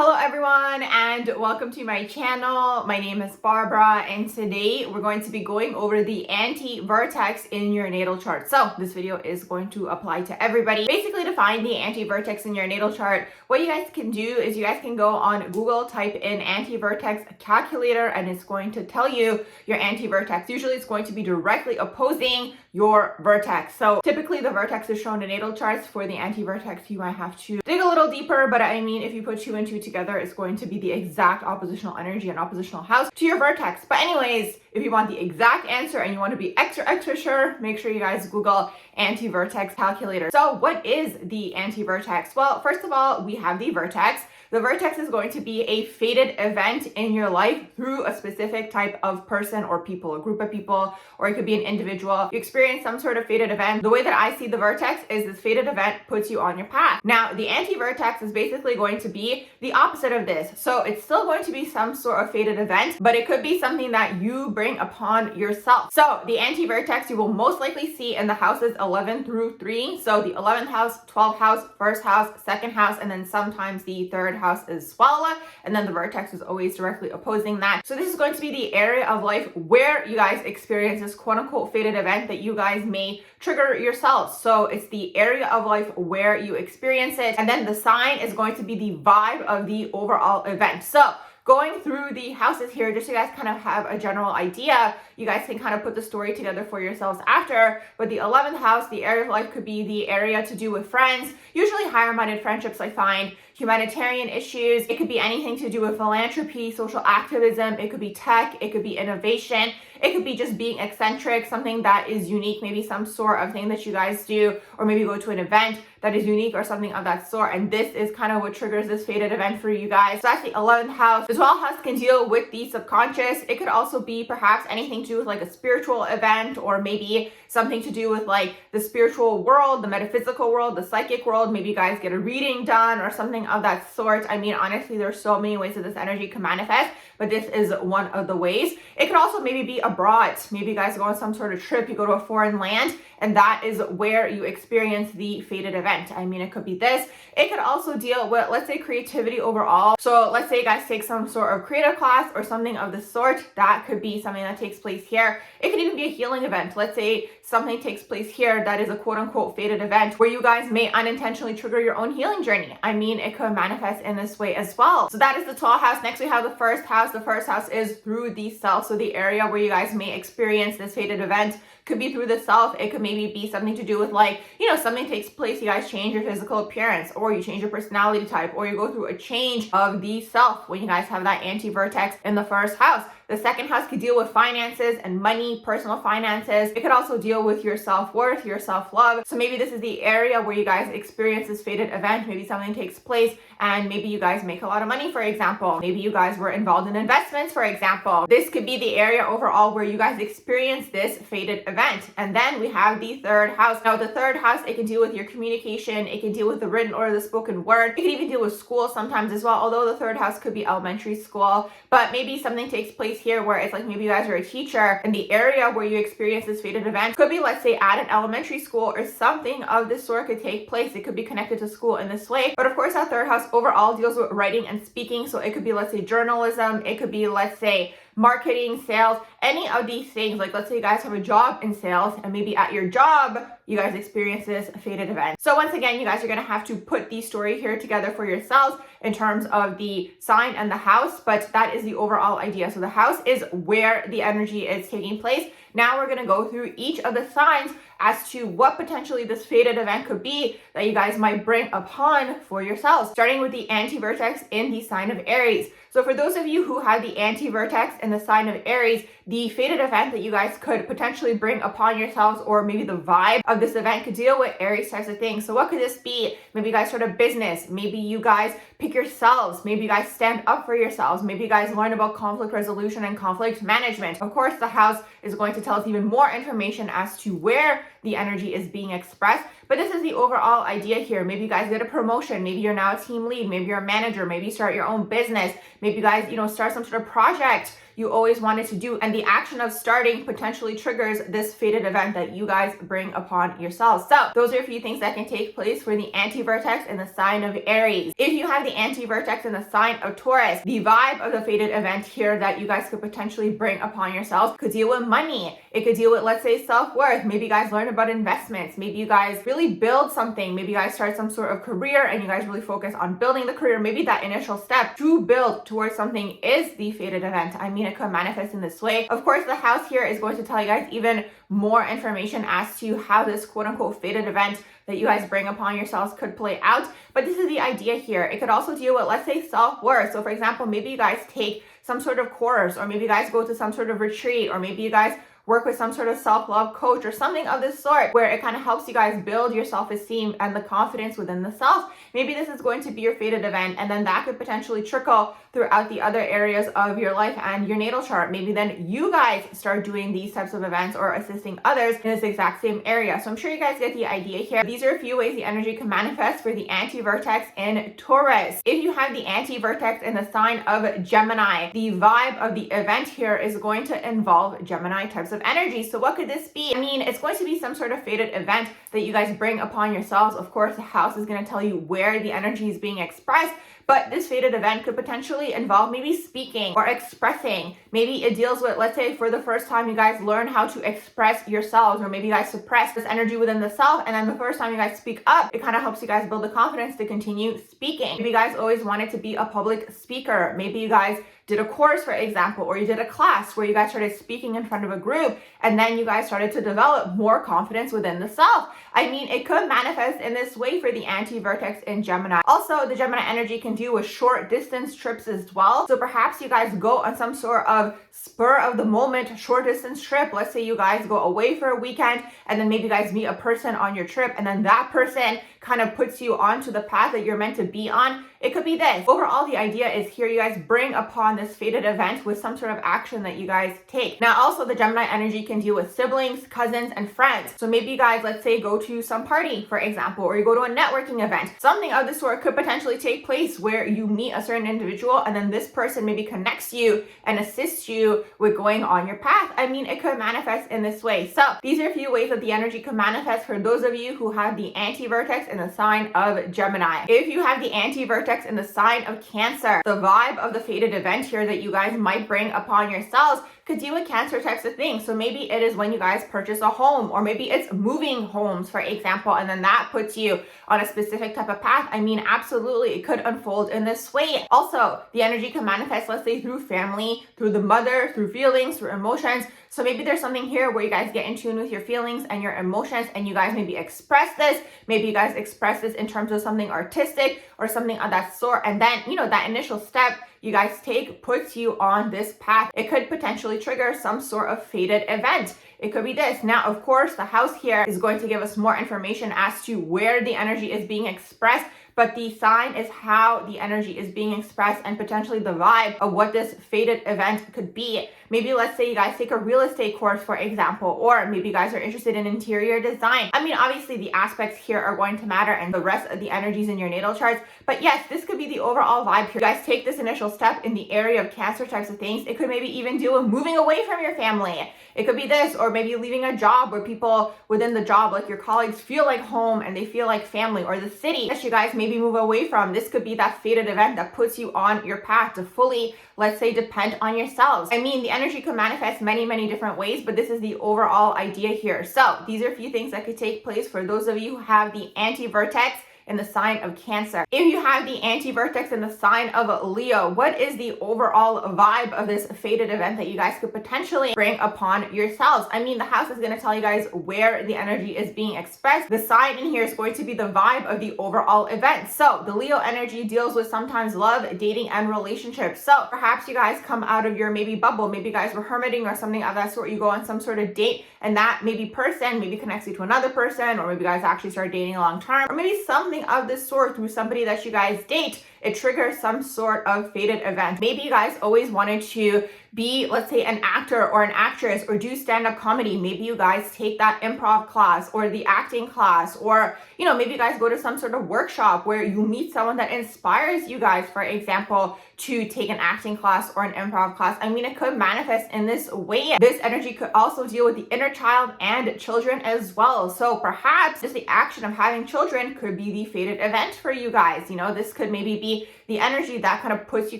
Hello everyone and welcome to my channel. My name is Barbara and today we're going to be going over the anti-vertex in your natal chart. So this video is going to apply to everybody. Basically, to find the anti-vertex in your natal chart, what you guys can do is you guys can go on Google, type in anti-vertex calculator, and it's going to tell you your anti-vertex. Usually it's going to be directly opposing your vertex. So typically the vertex is shown in natal charts. For the anti-vertex, you might have to dig a little deeper, but I mean, if you put two and two together, it's going to be the exact oppositional energy and oppositional house to your vertex. But anyways, if you want the exact answer and you want to be extra sure, make sure you guys Google anti-vertex calculator. So what is the anti-vertex? Well, first of all, we have the vertex. The vertex is going to be a fated event in your life through a specific type of person or people, a group of people, or it could be an individual. You experience some sort of fated event. The way that I see the vertex is this fated event puts you on your path. Now, the anti-vertex is basically going to be the opposite of this. So it's still going to be some sort of fated event, but it could be something that you bring upon yourself. So the anti-vertex you will most likely see in the houses 11 through 3. So the 11th house, 12th house, first house, second house, and then sometimes the third house as well, and then the vertex is always directly opposing that. So this is going to be the area of life where you guys experience this quote-unquote fated event that you guys may trigger yourselves. So it's the area of life where you experience it, and then the sign is going to be the vibe of the overall event. So going through the houses here, just so you guys kind of have a general idea, you guys can kind of put the story together for yourselves after. But the 11th house, the area of life could be the area to do with friends, usually higher-minded friendships, I find, humanitarian issues. It could be anything to do with philanthropy, social activism. It could be tech. It could be innovation. It could be just being eccentric, something that is unique, maybe some sort of thing that you guys do, or maybe go to an event that is unique or something of that sort. And this is kind of what triggers this fated event for you guys. So that's the 11th house. The 12th house can deal with the subconscious. It could also be perhaps anything to do with like a spiritual event, or maybe something to do with like the spiritual world, the metaphysical world, the psychic world. Maybe you guys get a reading done or something of that sort. I mean, honestly, there's so many ways that this energy can manifest, but this is one of the ways. It could also maybe be abroad. Maybe you guys go on some sort of trip, you go to a foreign land, and that is where you experience the fated event. I mean, it could be this. It could also deal with, let's say, creativity overall. So let's say you guys take some sort of creative class or something of the sort. That could be something that takes place here. It could even be a healing event. Let's say something takes place here that is a quote-unquote fated event where you guys may unintentionally trigger your own healing journey. I mean, it could manifest in this way as well. So that is the 12th house. Next, we have the first house. The first house is through the self. So the area where you guys may experience this fated event could be through the self. It could maybe be something to do with, like, you know, something takes place, you guys change your physical appearance, or you change your personality type, or you go through a change of the self when you guys have that anti-vertex in the first house. The second house could deal with finances and money, personal finances. It could also deal with your self-worth, your self-love. So maybe this is the area where you guys experience this fated event. Maybe something takes place and maybe you guys make a lot of money, for example. Maybe you guys were involved in investments, for example. This could be the area overall where you guys experience this fated event. And then we have the third house. Now, the third house, it can deal with your communication. It can deal with the written or the spoken word. It can even deal with school sometimes as well, although the third house could be elementary school. But maybe something takes place here where it's like maybe you guys are a teacher, and the area where you experience this fated event could be, let's say, at an elementary school or something of this sort could take place. It could be connected to school in this way. But of course, that third house overall deals with writing and speaking. So it could be, let's say, journalism. It could be, let's say, marketing, sales, any of these things. Like, let's say you guys have a job in sales, and maybe at your job you guys experience this fated event. So once again, you guys are going to have to put the story here together for yourselves in terms of the sign and the house, but that is the overall idea. So the house is where the energy is taking place. Now we're going to go through each of the signs as to what potentially this fated event could be that you guys might bring upon for yourselves, starting with the anti-vertex in the sign of Aries. So for those of you who have the anti-vertex in the sign of Aries, the fated event that you guys could potentially bring upon yourselves, or maybe the vibe of this event, could deal with Aries types of things. So what could this be? Maybe you guys start a business. Maybe you guys pick yourselves. Maybe you guys stand up for yourselves. Maybe you guys learn about conflict resolution and conflict management. Of course, the house is going to tell us even more information as to where the energy is being expressed. But this is the overall idea here. Maybe you guys get a promotion. Maybe you're now a team lead. Maybe you're a manager. Maybe you start your own business. Maybe you guys, start some sort of project you always wanted to do. And the action of starting potentially triggers this fated event that you guys bring upon yourselves. So those are a few things that can take place for the anti-vertex in the sign of Aries. If you have the anti-vertex in the sign of Taurus, the vibe of the fated event here that you guys could potentially bring upon yourselves could deal with money. It could deal with, let's say, self-worth. Maybe you guys learn about investments. Maybe you guys really build something. Maybe you guys start some sort of career and you guys really focus on building the career. Maybe that initial step to build towards something is the fated event. I mean, it could manifest in this way. Of course, the house here is going to tell you guys even more information as to how this quote unquote fated event that you guys bring upon yourselves could play out. But this is the idea here. It could also deal with, let's say, self-worth. So for example, maybe you guys take some sort of course, or maybe you guys go to some sort of retreat, or maybe you guys work with some sort of self-love coach or something of this sort, where it kind of helps you guys build your self-esteem and the confidence within the self. Maybe this is going to be your fated event, and then that could potentially trickle throughout the other areas of your life and your natal chart. Maybe then you guys start doing these types of events or assisting others in this exact same area. So I'm sure you guys get the idea here. These are a few ways the energy can manifest for the anti-vertex in Taurus. If you have the anti-vertex in the sign of Gemini, the vibe of the event here is going to involve Gemini types of energy. So what could this be? I mean, it's going to be some sort of fated event that you guys bring upon yourselves. Of course, the house is going to tell you where the energy is being expressed. But this fated event could potentially involve maybe speaking or expressing. Maybe it deals with, let's say, for the first time you guys learn how to express yourselves, or maybe you guys suppress this energy within the self, and then the first time you guys speak up, it kind of helps you guys build the confidence to continue speaking. Maybe you guys always wanted to be a public speaker. Maybe you guys did a course, for example, or you did a class where you guys started speaking in front of a group, and then you guys started to develop more confidence within the self. I mean, it could manifest in this way for the anti-vertex in Gemini. Also, the Gemini energy can do with short distance trips as well. So perhaps you guys go on some sort of spur of the moment short distance trip. Let's say you guys go away for a weekend, and then maybe you guys meet a person on your trip, and then that person kind of puts you onto the path that you're meant to be on. It could be this. Overall, the idea is here you guys bring upon this fated event with some sort of action that you guys take. Now, also the Gemini energy can deal with siblings, cousins, and friends. So maybe you guys, let's say, go to some party, for example, or you go to a networking event. Something of this sort could potentially take place where you meet a certain individual, and then this person maybe connects you and assists you with going on your path. I mean, it could manifest in this way. So these are a few ways that the energy could manifest for those of you who have the anti-vertex in the sign of Gemini. If you have the anti-vertex in the sign of Cancer, the vibe of the fated event here that you guys might bring upon yourselves could deal with Cancer types of things. So maybe it is when you guys purchase a home, or maybe it's moving homes, for example, and then that puts you on a specific type of path. I mean, absolutely, it could unfold in this way. Also, the energy can manifest, let's say, through family, through the mother, through feelings, through emotions. So maybe there's something here where you guys get in tune with your feelings and your emotions, and you guys maybe express this. Maybe you guys express this in terms of something artistic or something of that sort. And then, that initial step you guys take puts you on this path. It could potentially trigger some sort of fated event. It could be this. Now, of course, the house here is going to give us more information as to where the energy is being expressed, but the sign is how the energy is being expressed and potentially the vibe of what this fated event could be. Maybe let's say you guys take a real estate course, for example, or maybe you guys are interested in interior design. I mean, obviously the aspects here are going to matter and the rest of the energies in your natal charts. But yes, this could be the overall vibe here. You guys take this initial step in the area of Cancer types of things. It could maybe even deal with moving away from your family. It could be this, or maybe leaving a job where people within the job, like your colleagues, feel like home and they feel like family, or the city that you guys maybe move away from. This could be that fated event that puts you on your path to fully, let's say, depend on yourselves. I mean, the energy could manifest many, many different ways, but this is the overall idea here. So these are a few things that could take place for those of you who have the anti-vertex in the sign of Cancer. If you have the anti-vertex in the sign of Leo, what is the overall vibe of this fated event that you guys could potentially bring upon yourselves? I mean, the house is going to tell you guys where the energy is being expressed. The sign in here is going to be the vibe of the overall event. So the Leo energy deals with sometimes love, dating, and relationships. So perhaps you guys come out of your maybe bubble. Maybe you guys were hermiting or something of that sort. You go on some sort of date, and that maybe person maybe connects you to another person, or maybe you guys actually start dating long term, or maybe something of this sort through somebody that you guys date. it triggers some sort of fated event. Maybe you guys always wanted to be, let's say, an actor or an actress or do stand-up comedy. Maybe you guys take that improv class or the acting class, or, you know, maybe you guys go to some sort of workshop where you meet someone that inspires you guys, for example, to take an acting class or an improv class. I mean, it could manifest in this way. This energy could also deal with the inner child and children as well. So perhaps just the action of having children could be the fated event for you guys. You know, this could maybe be the energy that kind of puts you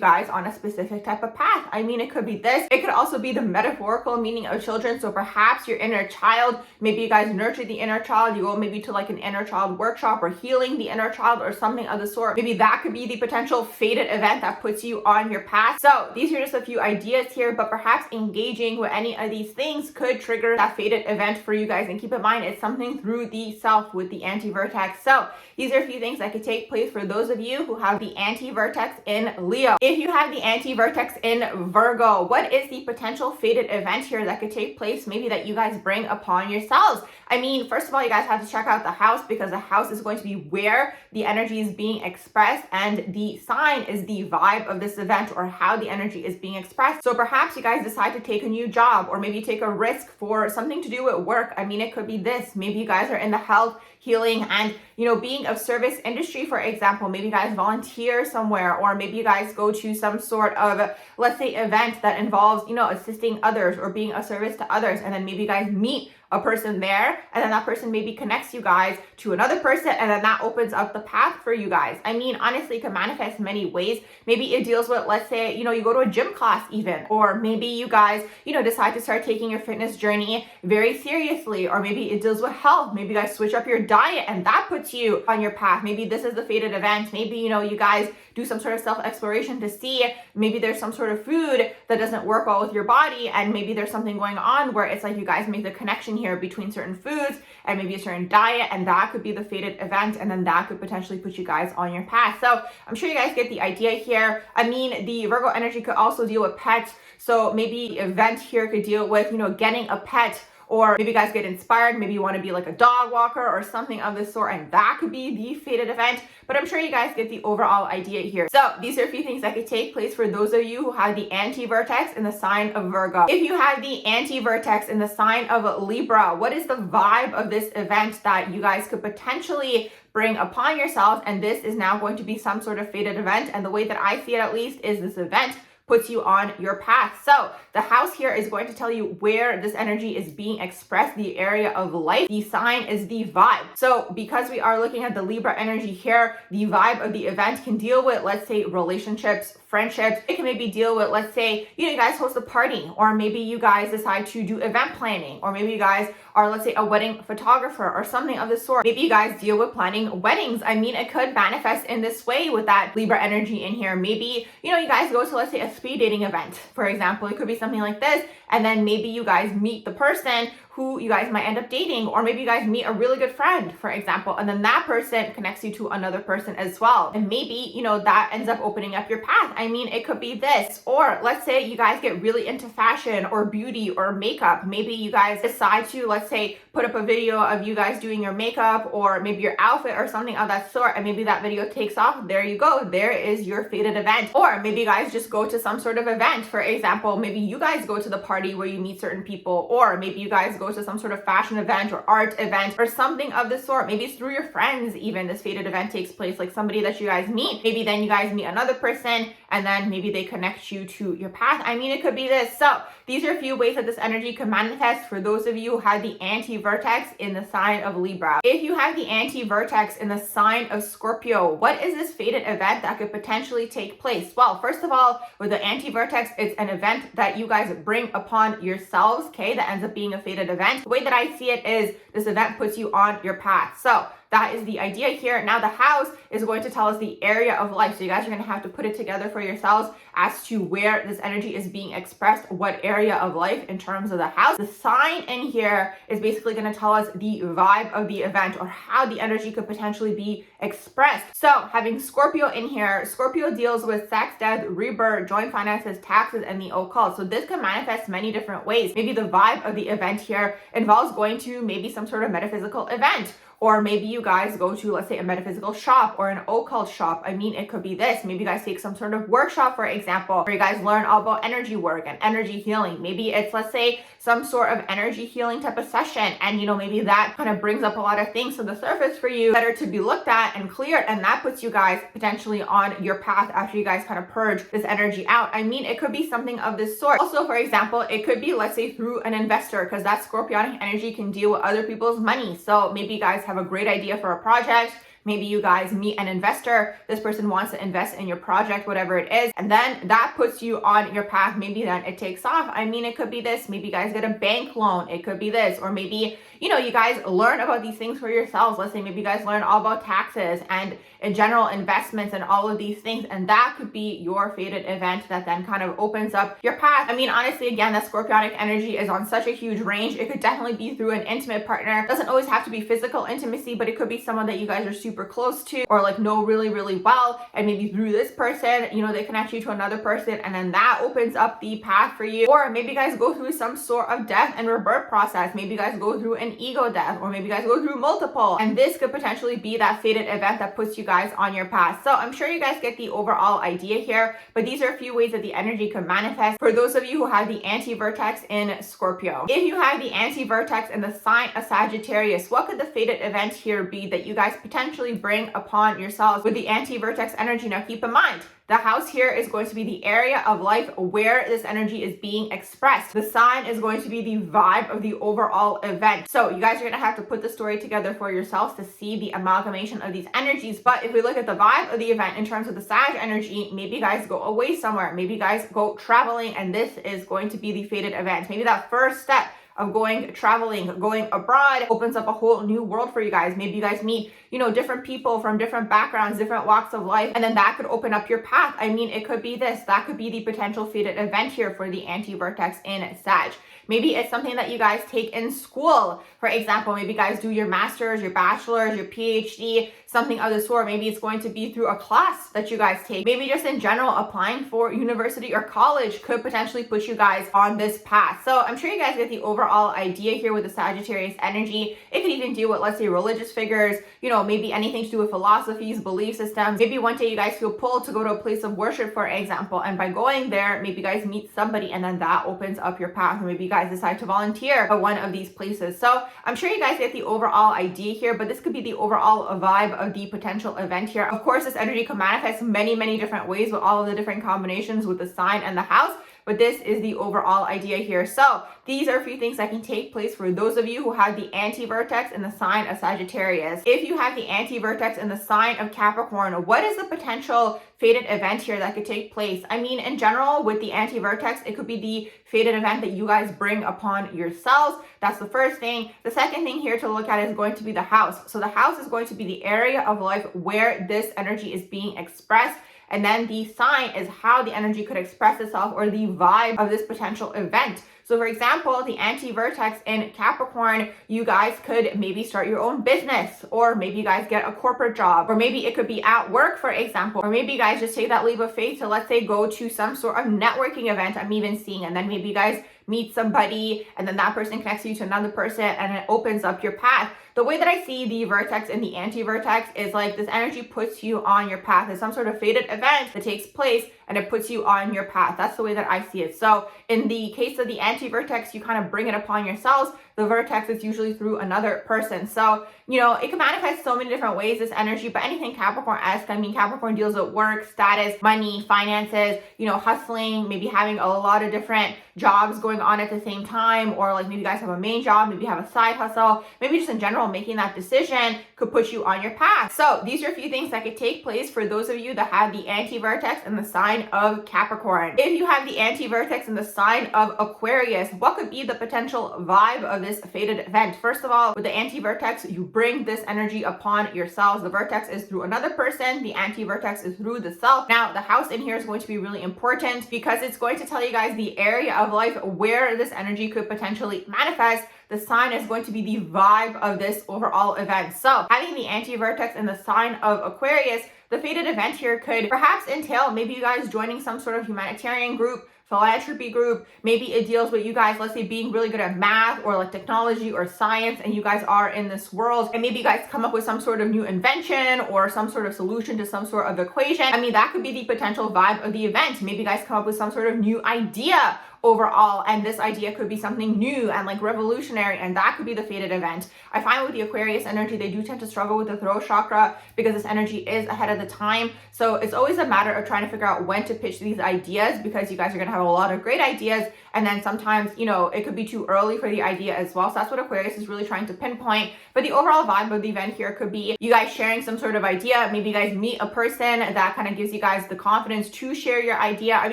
guys on a specific type of path. I mean, it could be this. It could also be the metaphorical meaning of children. So perhaps your inner child, maybe you guys nurture the inner child. You go maybe to like an inner child workshop or healing the inner child or something of the sort. Maybe that could be the potential fated event that puts you on your path. So these are just a few ideas here, but perhaps engaging with any of these things could trigger that fated event for you guys. And keep in mind, it's something through the self with the anti-vertex. So these are a few things that could take place for those of you who have the anti-vertex in Leo. If you have the anti-vertex in Virgo, what is the potential fated event here that could take place, maybe that you guys bring upon yourselves? I mean, first of all, you guys have to check out the house, because the house is going to be where the energy is being expressed, and the sign is the vibe of this event or how the energy is being expressed. So perhaps you guys decide to take a new job, or maybe take a risk for something to do with work. I mean, it could be this. Maybe you guys are in the health, healing, and, you know, being of service industry, for example. Maybe you guys volunteer somewhere, or maybe you guys go to some sort of, let's say, event that involves, you know, assisting others or being of service to others. And then maybe you guys meet a person there, and then that person maybe connects you guys to another person, and then that opens up the path for you guys. I mean, honestly, it can manifest many ways. Maybe it deals with, let's say, you know, you go to a gym class even, or maybe you guys, you know, decide to start taking your fitness journey very seriously, or maybe it deals with health. Maybe you guys switch up your diet, and that puts you on your path. Maybe this is the fated event. Maybe, you know, you guys do some sort of self-exploration to see maybe there's some sort of food that doesn't work well with your body, and maybe there's something going on where it's like you guys make the connection here between certain foods and maybe a certain diet, and that could be the fated event, and then that could potentially put you guys on your path. So I'm sure you guys get the idea here. I mean, the Virgo energy could also deal with pets. So maybe the event here could deal with, you know, getting a pet, or maybe you guys get inspired. Maybe you want to be like a dog walker or something of this sort, and that could be the fated event. But I'm sure you guys get the overall idea here. So these are a few things that could take place for those of you who have the anti-vertex in the sign of Virgo. If you have the anti-vertex in the sign of Libra, what is the vibe of this event that you guys could potentially bring upon yourselves? And this is now going to be some sort of fated event. And the way that I see it, at least, is this event puts you on your path. So the house here is going to tell you where this energy is being expressed, the area of life. The sign is the vibe. So because we are looking at the Libra energy here, the vibe of the event can deal with, let's say, relationships, friendships. It can maybe deal with, let's say, you know, you guys host a party, or maybe you guys decide to do event planning, or maybe you guys are, let's say, a wedding photographer or something of the sort. Maybe you guys deal with planning weddings. I mean, it could manifest in this way with that Libra energy in here. Maybe, you know, you guys go to, let's say, a speed dating event, for example. It could be something like this, and then maybe you guys meet the person who you guys might end up dating, or maybe you guys meet a really good friend, for example, and then that person connects you to another person as well. And maybe, you know, that ends up opening up your path. I mean, it could be this, or let's say you guys get really into fashion or beauty or makeup. Maybe you guys decide to, let's say, put up a video of you guys doing your makeup, or maybe your outfit or something of that sort, and maybe that video takes off. There you go. There is your fated event. Or maybe you guys just go to some sort of event. For example, maybe you guys go to the party where you meet certain people, or maybe you guys go to some sort of fashion event or art event or something of the sort. Maybe it's through your friends even this fated event takes place, like somebody that you guys meet. Maybe then you guys meet another person, and then maybe they connect you to your path. I mean, it could be this. So these are a few ways that this energy can manifest for those of you who have the anti-vertex in the sign of Libra. If you have the anti-vertex in the sign of Scorpio, what is this fated event that could potentially take place? Well, first of all, with the anti-vertex, it's an event that you guys bring upon yourselves, okay, that ends up being a fated event. The way that I see it is this event puts you on your path. So that is the idea here. Now the house is going to tell us the area of life. So you guys are going to have to put it together for yourselves as to where this energy is being expressed, what area of life in terms of the house. The sign in here is basically going to tell us the vibe of the event, or how the energy could potentially be expressed. So having Scorpio in here, Scorpio deals with sex, death, rebirth, joint finances, taxes, and the occult. So this can manifest many different ways. Maybe the vibe of the event here involves going to maybe some sort of metaphysical event, Or maybe you guys go to, let's say, a metaphysical shop or an occult shop. I mean, it could be this. Maybe you guys take some sort of workshop, for example, where you guys learn all about energy work and energy healing. Maybe it's, let's say, some sort of energy healing type of session. And, maybe that kind of brings up a lot of things to the surface for you that are to be looked at and cleared. And that puts you guys potentially on your path after you guys kind of purge this energy out. I mean, it could be something of this sort. Also, for example, it could be, let's say, through an investor, because that Scorpionic energy can deal with other people's money. So maybe you guys have a great idea for a project. Maybe you guys meet an investor. This person wants to invest in your project, whatever it is. And then that puts you on your path. Maybe then it takes off. I mean, it could be this. Maybe you guys get a bank loan. It could be this. Or maybe, you guys learn about these things for yourselves. Let's say maybe you guys learn all about taxes and in general investments and all of these things. And that could be your fated event that then kind of opens up your path. I mean, honestly, again, that Scorpionic energy is on such a huge range. It could definitely be through an intimate partner. It doesn't always have to be physical intimacy, but it could be someone that you guys are super close to or like know really, really well. And maybe through this person, they connect you to another person, and then that opens up the path for you. Or maybe you guys go through some sort of death and rebirth process. Maybe you guys go through an ego death, or maybe you guys go through multiple. And this could potentially be that fated event that puts you guys on your path. So I'm sure you guys get the overall idea here, but these are a few ways that the energy can manifest for those of you who have the anti-vertex in Scorpio. If you have the anti-vertex in the sign of Sagittarius, what could the fated event here be that you guys potentially bring upon yourselves with the anti-vertex energy? Now keep in mind, the house here is going to be the area of life where this energy is being expressed. The sign is going to be the vibe of the overall event. So you guys are going to have to put the story together for yourselves to see the amalgamation of these energies. But if we look at the vibe of the event in terms of the Sag energy, maybe you guys go away somewhere. Maybe you guys go traveling, and this is going to be the fated event. Maybe that first step of going traveling, going abroad opens up a whole new world for you guys. Maybe you guys meet, different people from different backgrounds, different walks of life, and then that could open up your path. I mean, it could be this. That could be the potential fated event here for the anti-vertex in Sag. Maybe it's something that you guys take in school. For example, maybe you guys do your master's, your bachelor's, your PhD, something of the sort. Maybe it's going to be through a class that you guys take. Maybe just in general, applying for university or college could potentially put you guys on this path. So I'm sure you guys get the overall idea here with the Sagittarius energy. It could even deal with, let's say, religious figures, maybe anything to do with philosophies, belief systems. Maybe one day you guys feel pulled to go to a place of worship, for example, and by going there, maybe you guys meet somebody, and then that opens up your path. Or maybe you guys decide to volunteer at one of these places. So I'm sure you guys get the overall idea here, but this could be the overall vibe of the potential event here. Of course, this energy can manifest many, many different ways with all of the different combinations with the sign and the house, but this is the overall idea here. So these are a few things that can take place for those of you who have the anti-vertex in the sign of Sagittarius. If you have the anti-vertex in the sign of Capricorn, what is the potential fated event here that could take place? I mean, in general, with the anti-vertex, it could be the fated event that you guys bring upon yourselves. That's the first thing. The second thing here to look at is going to be the house. So the house is going to be the area of life where this energy is being expressed. And then the sign is how the energy could express itself, or the vibe of this potential event. So for example, the anti-vertex in Capricorn, you guys could maybe start your own business, or maybe you guys get a corporate job, or maybe it could be at work, for example, or maybe you guys just take that leap of faith to, let's say, go to some sort of networking event I'm even seeing, and then maybe you guys meet somebody, and then that person connects you to another person, and it opens up your path. The way that I see the vertex and the anti-vertex is like this energy puts you on your path. It's some sort of fated event that takes place, and it puts you on your path. That's the way that I see it. So in the case of the anti-vertex, you kind of bring it upon yourselves. The vertex is usually through another person. So, it can manifest so many different ways, this energy, but anything Capricorn-esque. I mean, Capricorn deals with work, status, money, finances, hustling, maybe having a lot of different jobs going on at the same time, or like maybe you guys have a main job, maybe you have a side hustle, maybe just in general, making that decision could put you on your path. So these are a few things that could take place for those of you that have the anti-vertex in the sign of Capricorn. If you have the anti-vertex in the sign of Aquarius, what could be the potential vibe of this fated event? First of all, with the anti-vertex, you bring this energy upon yourselves. The vertex is through another person. The anti-vertex is through the self. Now, the house in here is going to be really important because it's going to tell you guys the area of life where this energy could potentially manifest. the sign is going to be the vibe of this overall event. So having the anti-vertex in the sign of Aquarius, the fated event here could perhaps entail maybe you guys joining some sort of humanitarian group, philanthropy group. Maybe it deals with you guys, let's say, being really good at math or like technology or science, and you guys are in this world, and maybe you guys come up with some sort of new invention or some sort of solution to some sort of equation. I mean, that could be the potential vibe of the event. Maybe you guys come up with some sort of new idea overall, and this idea could be something new and like revolutionary, and that could be the fated event. I find with the Aquarius energy, they do tend to struggle with the throat chakra because this energy is ahead of the time. So it's always a matter of trying to figure out when to pitch these ideas, because you guys are gonna have a lot of great ideas, and then sometimes, you know, it could be too early for the idea as well. So that's what Aquarius is really trying to pinpoint. But the overall vibe of the event here could be you guys sharing some sort of idea. Maybe you guys meet a person that kind of gives you guys the confidence to share your idea. I've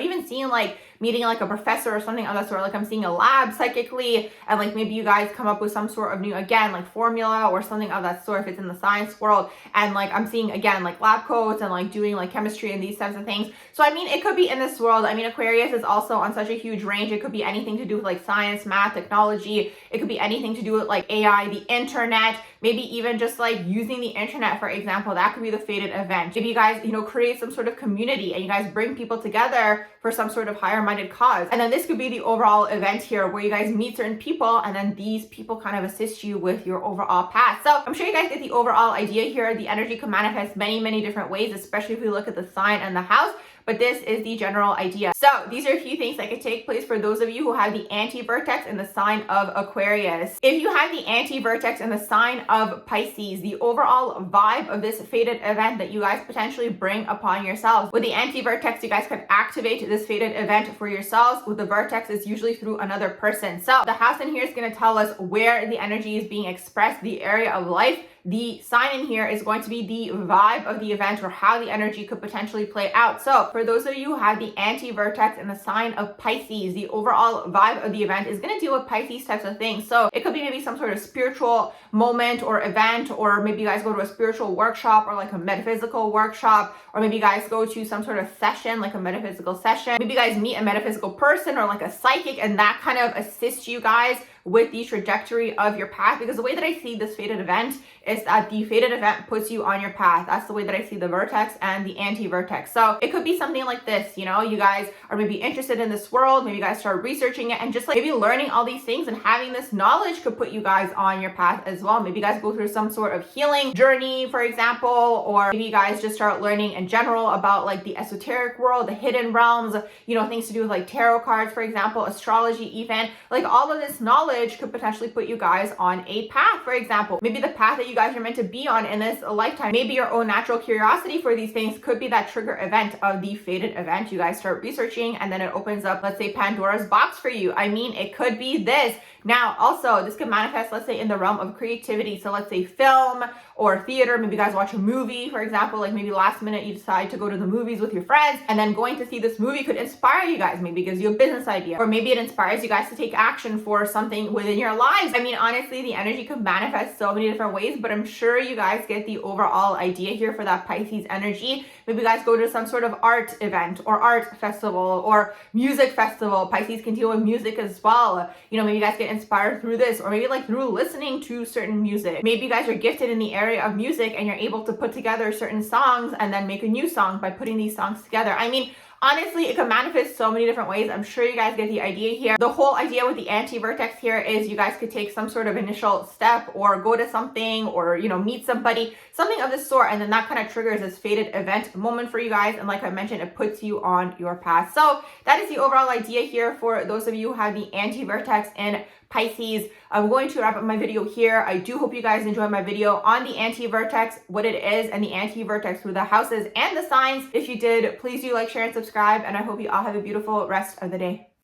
even seen like meeting like a professor or something of that sort. Like I'm seeing a lab psychically, and like maybe you guys come up with some sort of new, again, like formula or something of that sort if it's in the science world. And like I'm seeing again like lab coats and like doing like chemistry and these types of things. So I mean, it could be in this world. I mean, Aquarius is also on such a huge range. It could be anything to do with like science, math, technology. It could be anything to do with like AI, the internet, maybe even just like using the internet, for example. That could be the fated event. Maybe you guys, you know, create some sort of community and you guys bring people together for some sort of higher minded cause. And then this could be the overall event here where you guys meet certain people, and then these people kind of assist you with your overall path. So I'm sure you guys get the overall idea here. The energy can manifest many different ways, especially if we look at the sign and the house. But this is the general idea. So these are a few things that could take place for those of you who have the anti-vertex in the sign of Aquarius. If you have the anti-vertex in the sign of Pisces, the overall vibe of this fated event that you guys potentially bring upon yourselves. With the anti-vertex, you guys can activate this fated event for yourselves. With the vertex, it's usually through another person. So the house in here is going to tell us where the energy is being expressed, the area of life. The sign in here is going to be the vibe of the event or how the energy could potentially play out. So for those of you who have the anti-vertex in the sign of Pisces, the overall vibe of the event is going to deal with Pisces types of things. So it could be maybe some sort of spiritual moment or event, or maybe you guys go to a spiritual workshop or like a metaphysical workshop, or maybe you guys go to some sort of session, like a metaphysical session. Maybe you guys meet a metaphysical person or like a psychic, and that kind of assists you guys with the trajectory of your path. Because the way that I see this fated event is that the fated event puts you on your path. That's the way that I see the vertex and the anti-vertex. So it could be something like this, you know, you guys are maybe interested in this world, maybe you guys start researching it, and just like maybe learning all these things and having this knowledge could put you guys on your path as well. Maybe you guys go through some sort of healing journey, for example, or maybe you guys just start learning in general about like the esoteric world, the hidden realms, you know, things to do with like tarot cards, for example, astrology even. Like all of this knowledge could potentially put you guys on a path, for example. Maybe the path that you guys are meant to be on in this lifetime. Maybe your own natural curiosity for these things could be that trigger event of the fated event. You guys start researching, and then it opens up, let's say, Pandora's box for you. I mean, it could be this. Now, also, this could manifest, let's say, in the realm of creativity. So let's say film or theater. Maybe you guys watch a movie, for example, like maybe last minute you decide to go to the movies with your friends, and then going to see this movie could inspire you guys. Maybe it gives you a business idea, or maybe it inspires you guys to take action for something within your lives. I mean, honestly, the energy can manifest so many different ways, but I'm sure you guys get the overall idea here for that Pisces energy. Maybe you guys go to some sort of art event or art festival or music festival. Pisces can deal with music as well. You know, maybe you guys get inspired through this, or maybe like through listening to certain music. Maybe you guys are gifted in the area of music and you're able to put together certain songs and then make a new song by putting these songs together. I mean, honestly, it can manifest so many different ways. I'm sure you guys get the idea here. The whole idea with the anti-vertex here is you guys could take some sort of initial step or go to something, or, you know, meet somebody, something of this sort, and then that kind of triggers this fated event moment for you guys. And like I mentioned, it puts you on your path. So that is the overall idea here for those of you who have the anti-vertex in Pisces. I'm going to wrap up my video here. I do hope you guys enjoyed my video on the anti-vertex, what it is, and the anti-vertex through the houses and the signs. If you did, please do like, share, and subscribe, and I hope you all have a beautiful rest of the day.